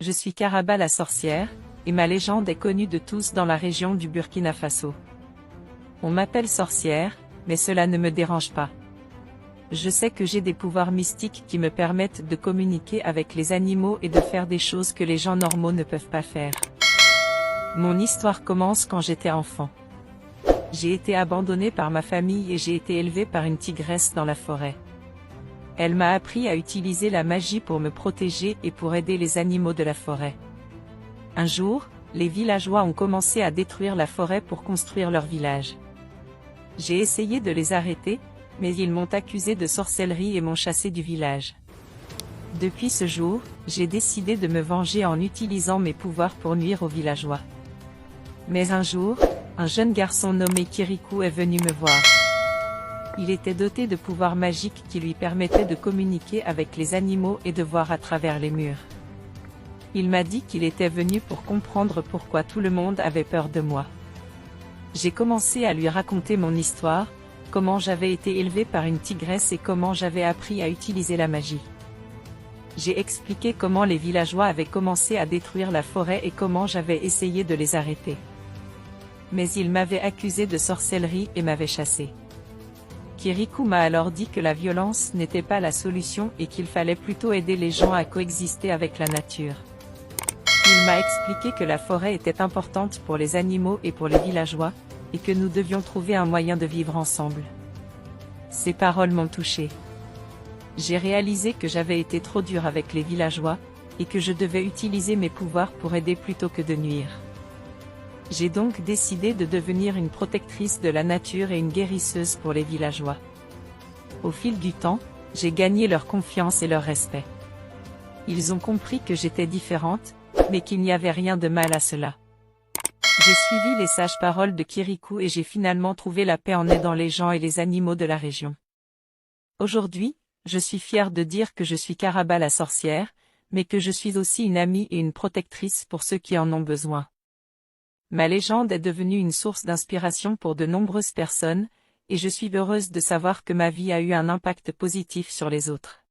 Je suis Karaba la sorcière, et ma légende est connue de tous dans la région du Burkina Faso. On m'appelle sorcière, mais cela ne me dérange pas. Je sais que j'ai des pouvoirs mystiques qui me permettent de communiquer avec les animaux et de faire des choses que les gens normaux ne peuvent pas faire. Mon histoire commence quand j'étais enfant. J'ai été abandonnée par ma famille et j'ai été élevée par une tigresse dans la forêt. Elle m'a appris à utiliser la magie pour me protéger et pour aider les animaux de la forêt. Un jour, les villageois ont commencé à détruire la forêt pour construire leur village. J'ai essayé de les arrêter, mais ils m'ont accusé de sorcellerie et m'ont chassé du village. Depuis ce jour, j'ai décidé de me venger en utilisant mes pouvoirs pour nuire aux villageois. Mais un jour, un jeune garçon nommé Kirikou est venu me voir. Il était doté de pouvoirs magiques qui lui permettaient de communiquer avec les animaux et de voir à travers les murs. Il m'a dit qu'il était venu pour comprendre pourquoi tout le monde avait peur de moi. J'ai commencé à lui raconter mon histoire, comment j'avais été élevée par une tigresse et comment j'avais appris à utiliser la magie. J'ai expliqué comment les villageois avaient commencé à détruire la forêt et comment j'avais essayé de les arrêter. Mais ils m'avaient accusé de sorcellerie et m'avaient chassé. Kirikou m'a alors dit que la violence n'était pas la solution et qu'il fallait plutôt aider les gens à coexister avec la nature. Il m'a expliqué que la forêt était importante pour les animaux et pour les villageois, et que nous devions trouver un moyen de vivre ensemble. Ces paroles m'ont touché. J'ai réalisé que j'avais été trop dur avec les villageois, et que je devais utiliser mes pouvoirs pour aider plutôt que de nuire. J'ai donc décidé de devenir une protectrice de la nature et une guérisseuse pour les villageois. Au fil du temps, j'ai gagné leur confiance et leur respect. Ils ont compris que j'étais différente, mais qu'il n'y avait rien de mal à cela. J'ai suivi les sages paroles de Kirikou et j'ai finalement trouvé la paix en aidant les gens et les animaux de la région. Aujourd'hui, je suis fière de dire que je suis Karaba la sorcière, mais que je suis aussi une amie et une protectrice pour ceux qui en ont besoin. Ma légende est devenue une source d'inspiration pour de nombreuses personnes, et je suis heureuse de savoir que ma vie a eu un impact positif sur les autres.